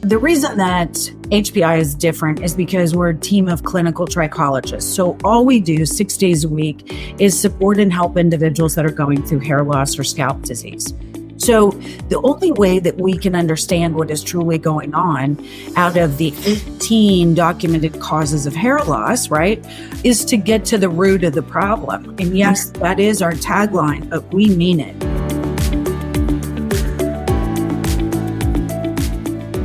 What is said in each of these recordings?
The reason that HPI is different is because we're a team of clinical trichologists. So all we do 6 days a week is support and help individuals that are going through hair loss or scalp disease. So the only way that we can understand what is truly going on out of the 18 documented causes of hair loss, right, is to get to the root of the problem. And yes, that is our tagline, but we mean it.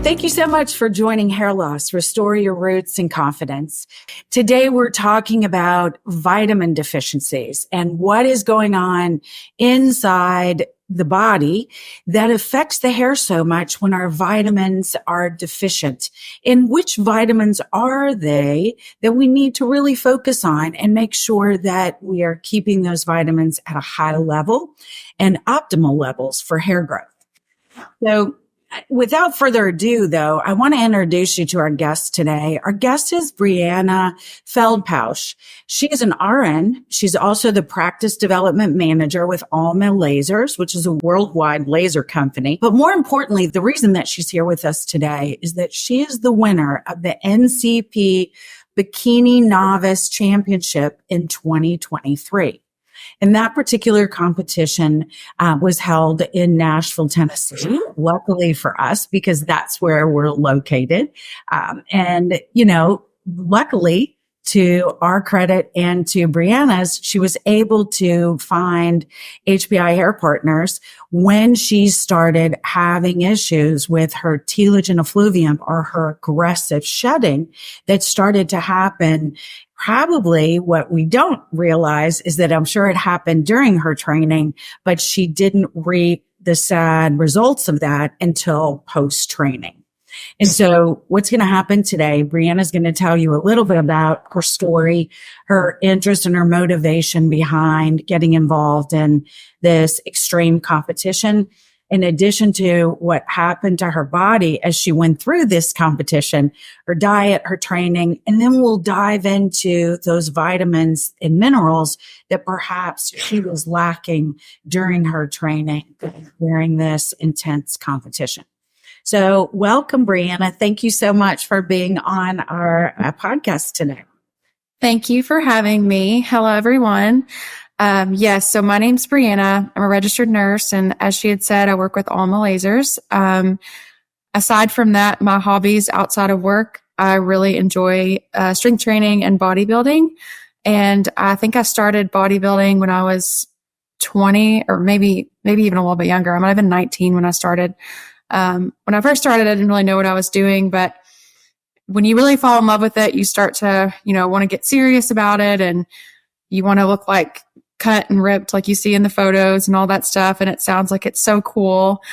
Thank you so much for joining Hair Loss, Restore Your Roots and Confidence. Today, we're talking about vitamin deficiencies and what is going on inside the body that affects the hair so much when our vitamins are deficient. And which vitamins are they that we need to really focus on and make sure that we are keeping those vitamins at a high level and optimal levels for hair growth? So, without further ado, though, I want to introduce you to our guest today. Our guest is Breanna Feldpausch. She is an RN. She's also the practice development manager with Alma Lasers, which is a worldwide laser company. But more importantly, the reason that she's here with us today is that she is the winner of the NCP Bikini Novice Championship in 2023. And that particular competition was held in Nashville, Tennessee, luckily for us, because that's where we're located. And, you know, luckily, to our credit and to Breanna's, she was able to find HPIHair Partners when she started having issues with her telogen effluvium, or her aggressive shedding that started to happen. Probably what we don't realize is that I'm sure it happened during her training, but she didn't reap the sad results of that until post-training. And so what's going to happen today, Breanna is going to tell you a little bit about her story, her interest and her motivation behind getting involved in this extreme competition, in addition to what happened to her body as she went through this competition, her diet, her training, and then we'll dive into those vitamins and minerals that perhaps she was lacking during her training, during this intense competition. So welcome, Breanna. Thank you so much for being on our podcast today. Thank you for having me. Hello, everyone. Yes, so my name's Breanna. I'm a registered nurse, and as she had said, I work with Alma Lasers. Aside from that, my hobbies outside of work, I really enjoy strength training and bodybuilding. And I think I started bodybuilding when I was 20, or maybe even a little bit younger. I might have been 19 when I started. When I first started, I didn't really know what I was doing, but when you really fall in love with it, you start to, want to get serious about it, and you want to look like cut and ripped like you see in the photos and all that stuff. And it sounds like it's so cool.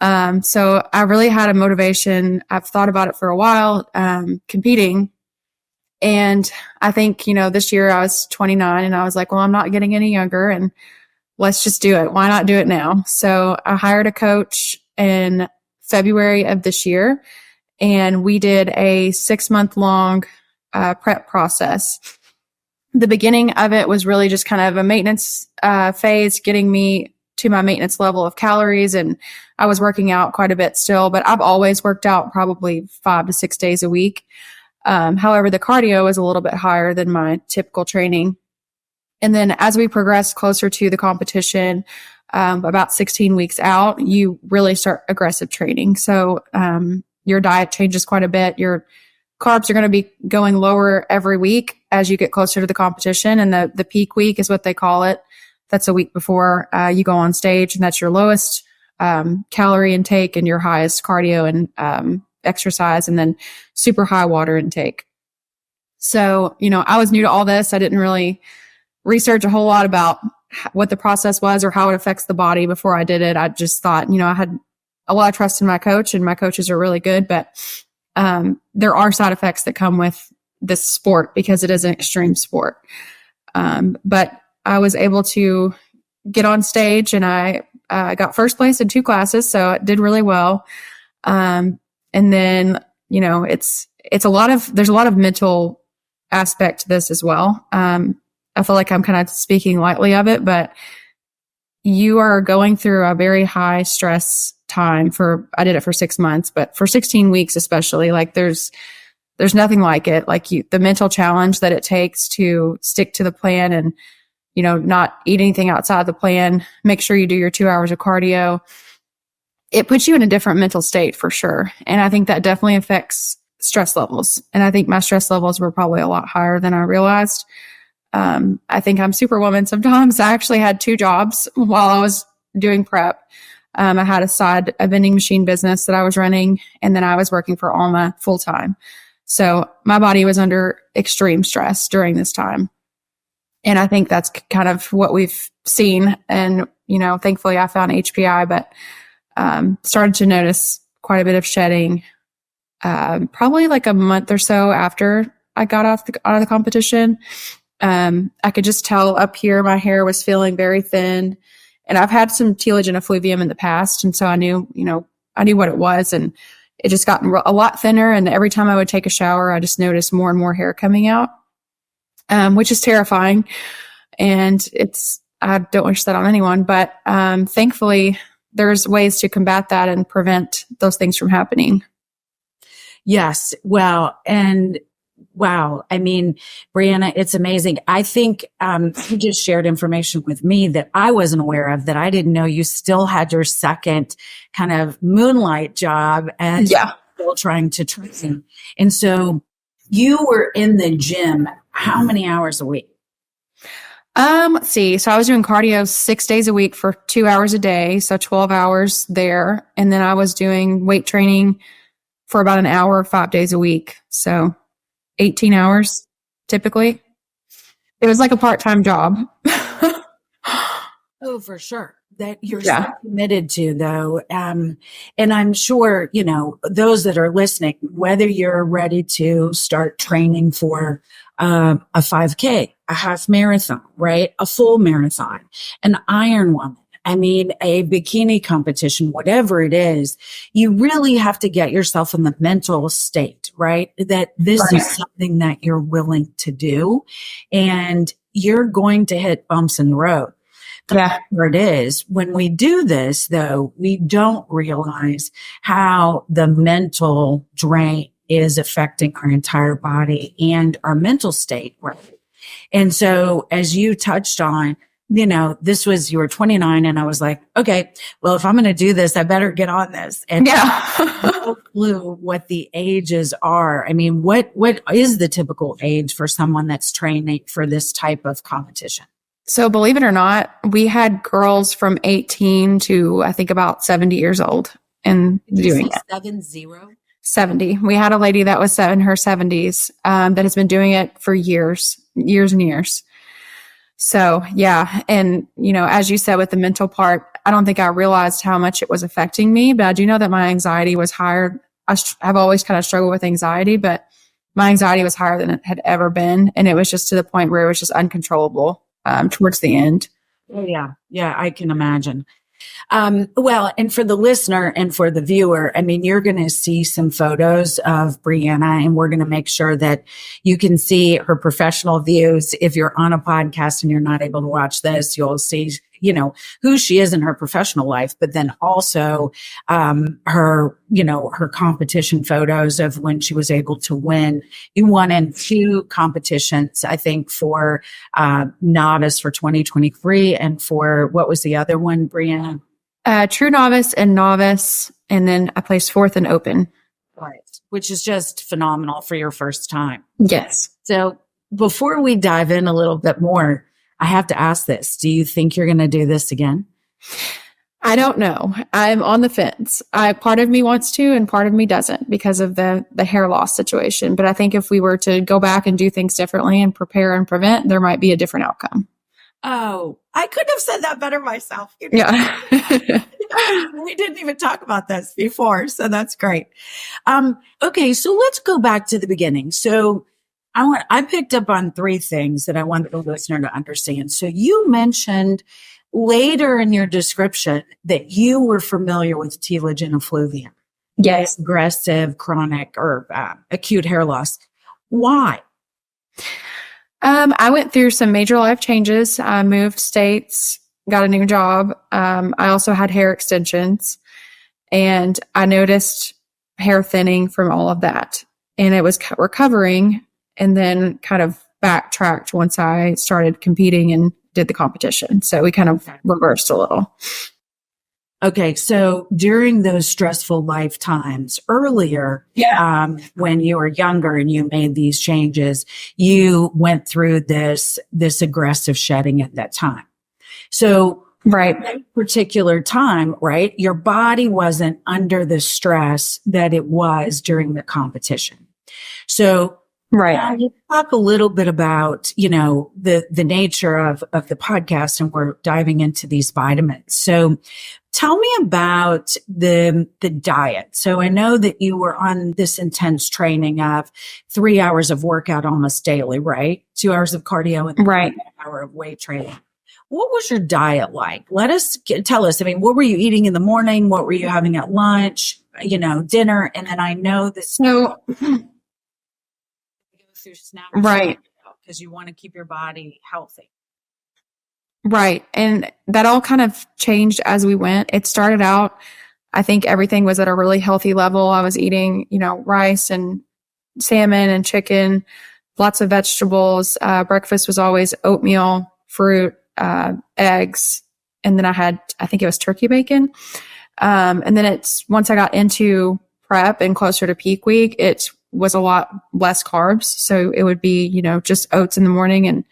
So I really had a motivation. I've thought about it for a while, competing. And I think, this year I was 29 and I was like, well, I'm not getting any younger, and let's just do it. Why not do it now? So I hired a coach in February of this year, and we did a 6-month long prep process. The beginning of it was really just kind of a maintenance phase, getting me to my maintenance level of calories. And I was working out quite a bit still, but I've always worked out probably 5 to 6 days a week. However, the cardio was a little bit higher than my typical training. And then as we progressed closer to the competition, about 16 weeks out, you really start aggressive training. So your diet changes quite a bit. Your carbs are going to be going lower every week as you get closer to the competition. And the peak week is what they call it. That's a week before you go on stage, and that's your lowest calorie intake and your highest cardio and exercise, and then super high water intake. So, I was new to all this. I didn't really research a whole lot about what the process was or how it affects the body before I did it. I just thought, I had a lot of trust in my coach, and my coaches are really good, but there are side effects that come with this sport because it is an extreme sport. But I was able to get on stage, and I got first place in 2 classes. So it did really well. And then, there's a lot of mental aspect to this as well. I feel like I'm kind of speaking lightly of it, but you are going through a very high stress time I did it for 6 months, but for 16 weeks, especially, like there's nothing like it. Like the mental challenge that it takes to stick to the plan and, not eat anything outside the plan, make sure you do your 2 hours of cardio. It puts you in a different mental state for sure. And I think that definitely affects stress levels. And I think my stress levels were probably a lot higher than I realized. I think I'm superwoman sometimes. I actually had 2 jobs while I was doing prep. I had a vending machine business that I was running, and then I was working for Alma full time. So my body was under extreme stress during this time. And I think that's kind of what we've seen. And, thankfully I found HPI, but started to notice quite a bit of shedding, probably like a month or so after I got out of the competition. I could just tell up here, my hair was feeling very thin, and I've had some telogen effluvium in the past. And so I knew what it was, and it just got a lot thinner. And every time I would take a shower, I just noticed more and more hair coming out, which is terrifying. And I don't wish that on anyone, but, thankfully there's ways to combat that and prevent those things from happening. Yes. Well, and wow. I mean, Breanna, it's amazing. I think you just shared information with me that I wasn't aware of, that I didn't know you still had your second kind of moonlight job as still trying to train. And so you were in the gym how many hours a week? Let's see. So I was doing cardio 6 days a week for 2 hours a day. So 12 hours there. And then I was doing weight training for about an hour, 5 days a week. So 18 hours typically. It was like a part-time job. Oh, for sure. That you're so committed to, though. And I'm sure, those that are listening, whether you're ready to start training for a 5K, a half marathon, right? A full marathon, an Ironwoman, I mean, a bikini competition, whatever it is, you really have to get yourself in the mental state, right? That this is something that you're willing to do, and you're going to hit bumps in the road. Where it is. When we do this, though, we don't realize how the mental drain is affecting our entire body and our mental state, right? And so, as you touched on, you were 29, and I was like, okay, well, if I'm going to do this, I better get on this. And no clue what the ages are. I mean, what is the typical age for someone that's training for this type of competition? So believe it or not, we had girls from 18 to I think about 70 years old and doing it. 70. We had a lady that was in her 70s that has been doing it for years and years. So yeah. And, as you said with the mental part, I don't think I realized how much it was affecting me, but I do know that my anxiety was higher. I've always kind of struggled with anxiety, but my anxiety was higher than it had ever been. And it was just to the point where it was just uncontrollable. Towards the end. Oh, yeah. Yeah, I can imagine. Well, and for the listener and for the viewer, I mean, you're going to see some photos of Breanna, and we're going to make sure that you can see her professional views. If you're on a podcast and you're not able to watch this, you'll see, who she is in her professional life, but then also, her competition photos of when she was able to win. You won in 2 competitions, I think, for, novice for 2023. And for, what was the other one, Breanna? True novice and novice. And then I placed 4th in open. Right. Which is just phenomenal for your first time. Yes. So before we dive in a little bit more, I have to ask this. Do you think you're going to do this again? I don't know. I'm on the fence. Part of me wants to, and part of me doesn't because of the hair loss situation. But I think if we were to go back and do things differently and prepare and prevent, there might be a different outcome. Oh, I couldn't have said that better myself. Yeah. We didn't even talk about this before, so that's great. Okay, so let's go back to the beginning. So I picked up on 3 things that I want the listener to understand. So you mentioned later in your description that you were familiar with telogen effluvium. Yes. Aggressive, chronic, or acute hair loss. Why? I went through some major life changes. I moved states got a new job. I also had hair extensions, and I noticed hair thinning from all of that. And it was recovering, and then kind of backtracked once I started competing and did the competition. So we kind of reversed a little. Okay. So during those stressful lifetimes earlier, when you were younger and you made these changes, you went through this aggressive shedding at that time. So right, that particular time, right, your body wasn't under the stress that it was during the competition. So right. you talk a little bit about, the nature of the podcast, and we're diving into these vitamins. So tell me about the diet. So I know that you were on this intense training of 3 hours of workout almost daily, right? 2 hours of cardio and right. an hour of weight training. What was your diet like? Tell us. I mean, what were you eating in the morning? What were you having at lunch, dinner? And then I know this. So, right. Because you want to keep your body healthy. Right. And that all kind of changed as we went. It started out, I think everything was at a really healthy level. I was eating, rice and salmon and chicken, lots of vegetables. Breakfast was always oatmeal, fruit, eggs. And then I think it was turkey bacon. And then once I got into prep and closer to peak week, it was a lot less carbs. So it would be, just oats in the morning and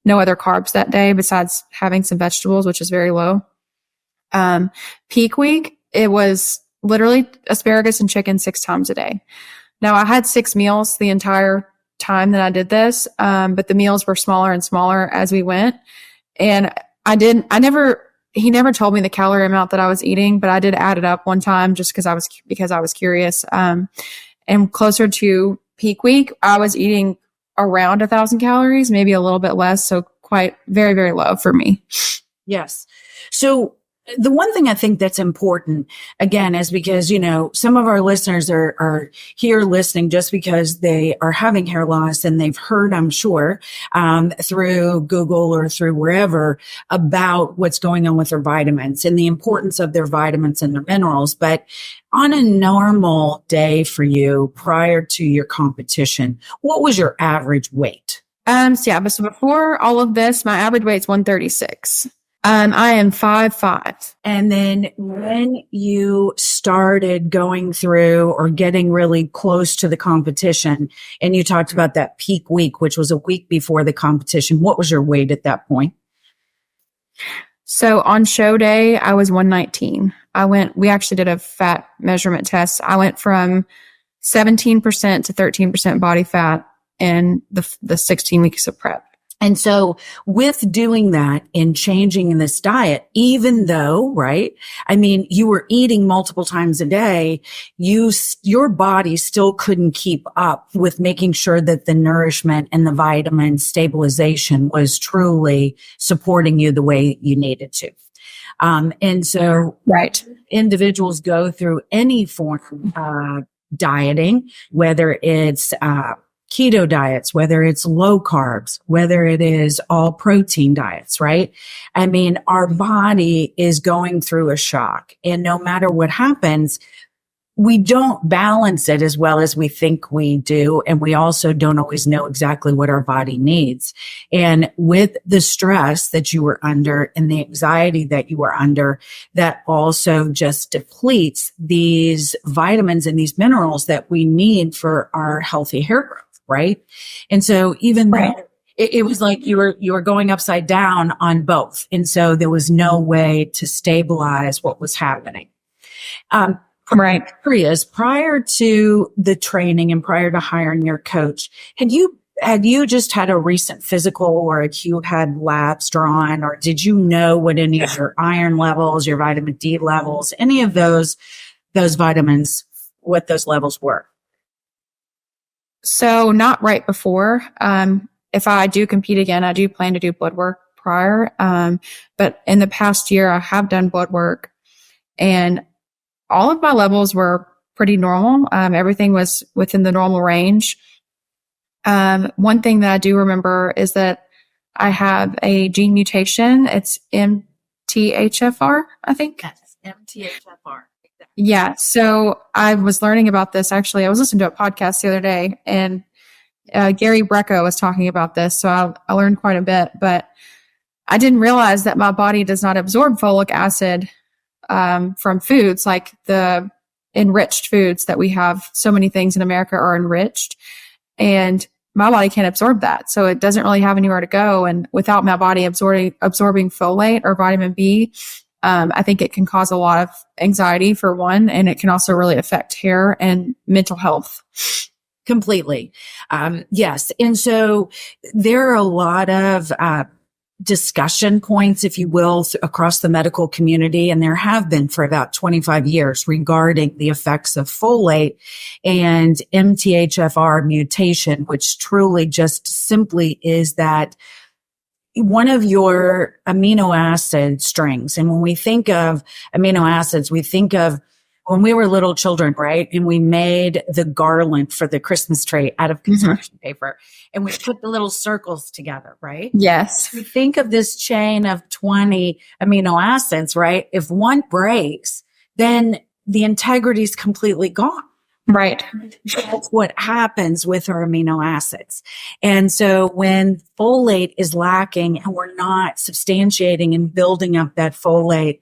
no other carbs that day besides having some vegetables, which is very low. Peak week, it was literally asparagus and chicken 6 times a day. Now I had 6 meals the entire time that I did this. But the meals were smaller and smaller as we went. And he never told me the calorie amount that I was eating, but I did add it up one time just because I was curious. And closer to peak week, I was eating around 1,000 calories, maybe a little bit less. So quite very, very low for me. Yes. So the one thing I think that's important, again, is because, some of our listeners are here listening just because they are having hair loss and they've heard, I'm sure, through Google or through wherever about what's going on with their vitamins and the importance of their vitamins and their minerals. But on a normal day for you prior to your competition, what was your average weight? So before all of this, my average weight is 136. I am 5'5". And then when you started going through or getting really close to the competition, and you talked about that peak week, which was a week before the competition, what was your weight at that point? So on show day, I was 119. We actually did a fat measurement test. I went from 17% to 13% body fat in the 16 weeks of prep. And so with doing that and changing in this diet, even though, right, I mean, you were eating multiple times a day, your body still couldn't keep up with making sure that the nourishment and the vitamin stabilization was truly supporting you the way you needed to. And so right. Individuals go through any form of dieting, whether it's, keto diets, whether it's low carbs, whether it is all protein diets, right? I mean, our body is going through a shock, and no matter what happens, we don't balance it as well as we think we do. And we also don't always know exactly what our body needs. And with the stress that you were under and the anxiety that you were under, that also just depletes these vitamins and these minerals that we need for our healthy hair growth. Right. And so even though it was like you were going upside down on both. And so there was no way to stabilize what was happening. Right. Prior to the training and prior to hiring your coach, had you just had a recent physical, or had you had labs drawn, or did you know what any of your iron levels, your vitamin D levels, any of those vitamins, what those levels were? So not right before. If I do compete again, I do plan to do blood work prior. But in the past year, I have done blood work, and all of my levels were pretty normal. Everything was within the normal range. One thing that I do remember is that I have a gene mutation. It's MTHFR, I think. Yes, MTHFR. Yeah. So I was learning about this. Actually, I was listening to a podcast the other day, and Gary Brecka was talking about this. So I learned quite a bit, but I didn't realize that my body does not absorb folic acid from foods, like the enriched foods that we have. So many things in America are enriched, and my body can't absorb that. So it doesn't really have anywhere to go. And without my body absorbing folate or vitamin B, I think it can cause a lot of anxiety for one, and it can also really affect hair and mental health. Completely. Yes. And so there are a lot of discussion points, if you will, across the medical community, and there have been for about 25 years regarding the effects of folate and MTHFR mutation, which truly just simply is that one of your amino acid strings. And when we think of amino acids, we think of when we were little children, right? And we made the garland for the Christmas tree out of construction paper, and we put the little circles together, right? Yes. We think of this chain of 20 amino acids, right? If one breaks, then the integrity is completely gone. Right. That's what happens with our amino acids. And so when folate is lacking and we're not substantiating and building up that folate,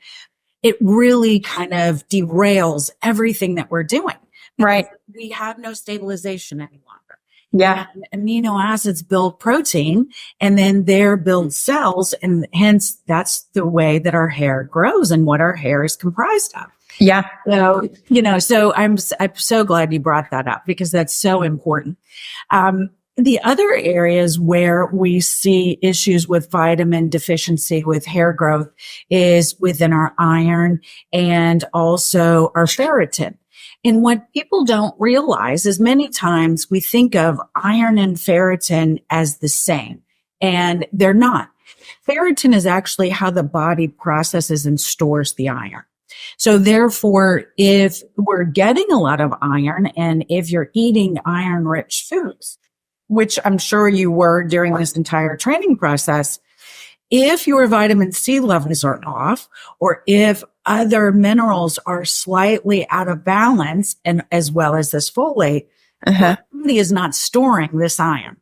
it really kind of derails everything that we're doing. Right. We have no stabilization any longer. Yeah. And amino acids build protein, and then there build cells. And hence that's the way that our hair grows and what our hair is comprised of. Yeah. So, so I'm so glad you brought that up, because that's so important. The other areas where we see issues with vitamin deficiency with hair growth is within our iron and also our ferritin. And what people don't realize is many times we think of iron and ferritin as the same, and they're not. Ferritin is actually how the body processes and stores the iron. So therefore, if we're getting a lot of iron, and if you're eating iron-rich foods, which I'm sure you were during this entire training process, if your vitamin C levels are off, or if other minerals are slightly out of balance, and as well as this folate, your body is not storing this iron.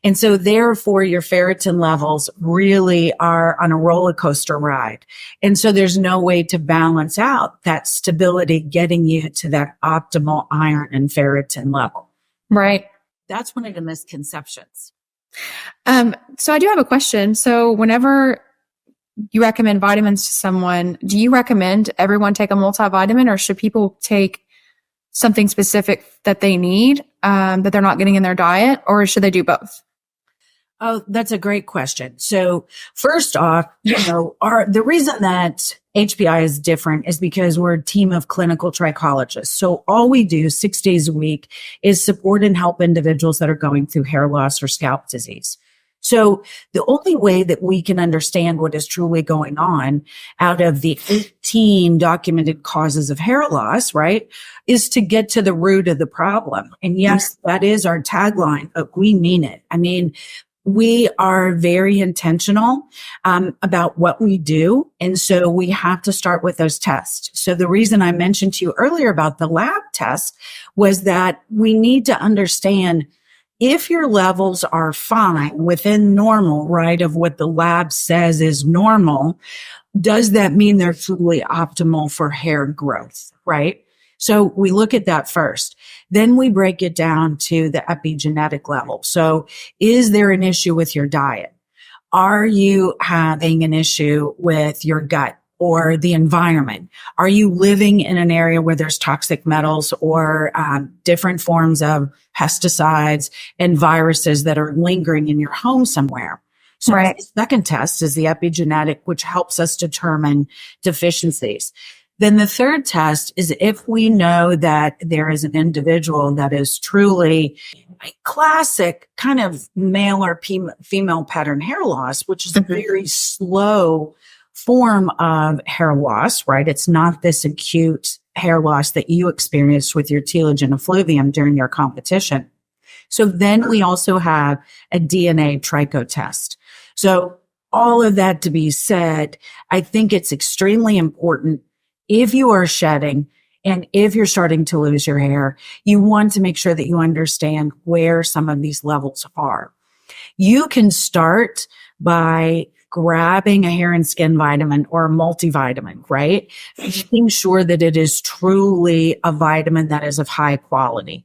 And so therefore your ferritin levels really are on a roller coaster ride. And so there's no way to balance out that stability, getting you to that optimal iron and ferritin level. Right. That's one of the misconceptions. So I do have a question. So whenever you recommend vitamins to someone, do you recommend everyone take a multivitamin, or should people take something specific that they need, that they're not getting in their diet, or should they do both? Oh, that's a great question. So first off, the reason that HPI is different is because we're a team of clinical trichologists. So all we do 6 days a week is support and help individuals that are going through hair loss or scalp disease. So the only way that we can understand what is truly going on out of the 18 documented causes of hair loss, right, is to get to the root of the problem. And yes, that is our tagline, but we mean it. I mean, we are very intentional about what we do. And so we have to start with those tests. So the reason I mentioned to you earlier about the lab test was that we need to understand if your levels are fine within normal, right, of what the lab says is normal, does that mean they're truly optimal for hair growth, right? So we look at that first. Then we break it down to the epigenetic level. So is there an issue with your diet? Are you having an issue with your gut or the environment? Are you living in an area where there's toxic metals or different forms of pesticides and viruses that are lingering in your home somewhere? So Right. The second test is the epigenetic, which helps us determine deficiencies. Then the third test is if we know that there is an individual that is truly a classic kind of male or female pattern hair loss, which is a very slow form of hair loss, right? It's not this acute hair loss that you experienced with your telogen effluvium during your competition. So then we also have a DNA tricho test. So all of that to be said, I think it's extremely important if you are shedding and if you're starting to lose your hair, you want to make sure that you understand where some of these levels are. You can start by grabbing a hair and skin vitamin or a multivitamin, right? Making sure that it is truly a vitamin that is of high quality.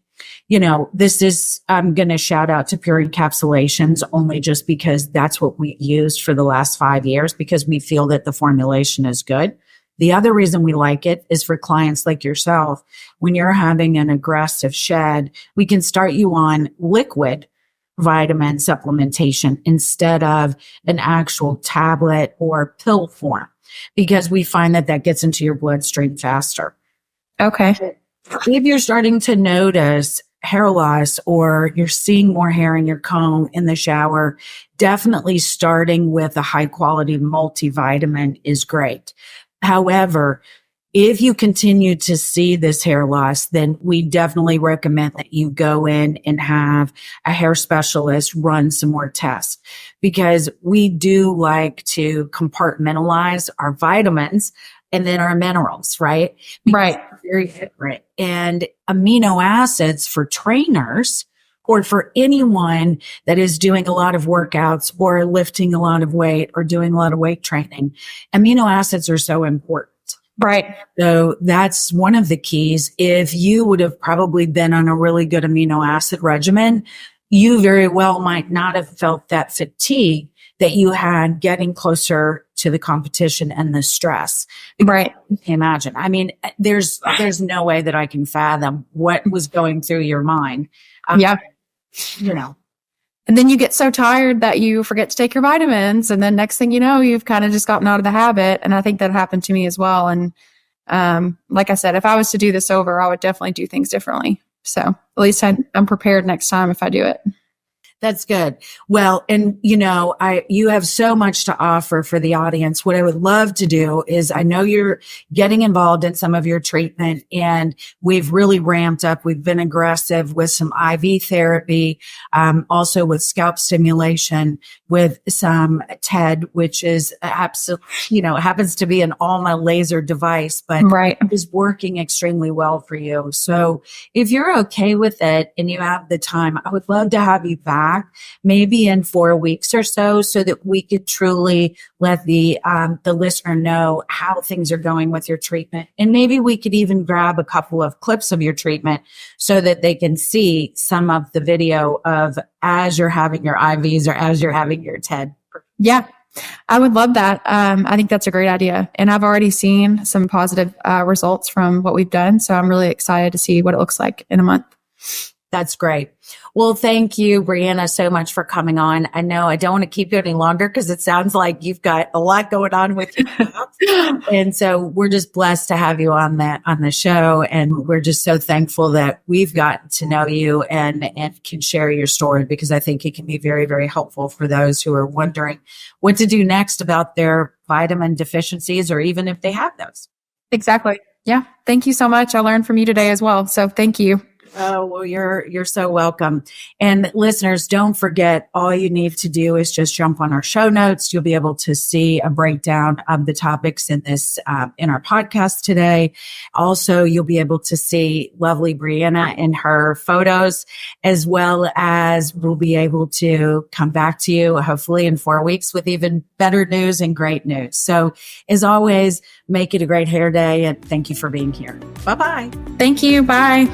This is, I'm going to shout out to Pure Encapsulations only just because that's what we used for the last 5 years because we feel that the formulation is good. The other reason we like it is for clients like yourself. When you're having an aggressive shed, we can start you on liquid vitamin supplementation instead of an actual tablet or pill form because we find that that gets into your bloodstream faster. Okay. If you're starting to notice hair loss or you're seeing more hair in your comb in the shower, definitely starting with a high quality multivitamin is great. However, if you continue to see this hair loss, then we definitely recommend that you go in and have a hair specialist run some more tests because we do like to compartmentalize our vitamins and then our minerals, right? Right. Very different. And amino acids for trainers or for anyone that is doing a lot of workouts or lifting a lot of weight or doing a lot of weight training, amino acids are so important. Right. So that's one of the keys. If you would have probably been on a really good amino acid regimen, you very well might not have felt that fatigue that you had getting closer to the competition and the stress. Right. Imagine. I mean, there's no way that I can fathom what was going through your mind. Yeah. And then you get so tired that you forget to take your vitamins. And then next thing you know, you've kind of just gotten out of the habit. And I think that happened to me as well. And like I said, if I was to do this over, I would definitely do things differently. So at least I'm prepared next time if I do it. That's good. Well, and you have so much to offer for the audience. What I would love to do is I know you're getting involved in some of your treatment and we've really ramped up. We've been aggressive with some IV therapy, also with scalp stimulation, with some TED, which is absolutely, happens to be an Alma laser device, but right. is working extremely well for you. So if you're okay with it and you have the time, I would love to have you back maybe in 4 weeks or so that we could truly let the listener know how things are going with your treatment. And maybe we could even grab a couple of clips of your treatment so that they can see some of the video of as you're having your IVs or as you're having your TED. Yeah, I would love that. I think that's a great idea. And I've already seen some positive results from what we've done. So I'm really excited to see what it looks like in a month. That's great. Well, thank you, Breanna, so much for coming on. I know I don't want to keep you any longer because it sounds like you've got a lot going on with you. And so we're just blessed to have you on the show. And we're just so thankful that we've gotten to know you and can share your story because I think it can be very, very helpful for those who are wondering what to do next about their vitamin deficiencies or even if they have those. Exactly. Yeah. Thank you so much. I learned from you today as well. So thank you. Oh, well, you're so welcome. And listeners, don't forget, all you need to do is just jump on our show notes. You'll be able to see a breakdown of the topics in this, in our podcast today. Also, you'll be able to see lovely Breanna in her photos, as well as we'll be able to come back to you hopefully in 4 weeks with even better news and great news. So as always, make it a great hair day and thank you for being here. Bye-bye. Thank you. Bye.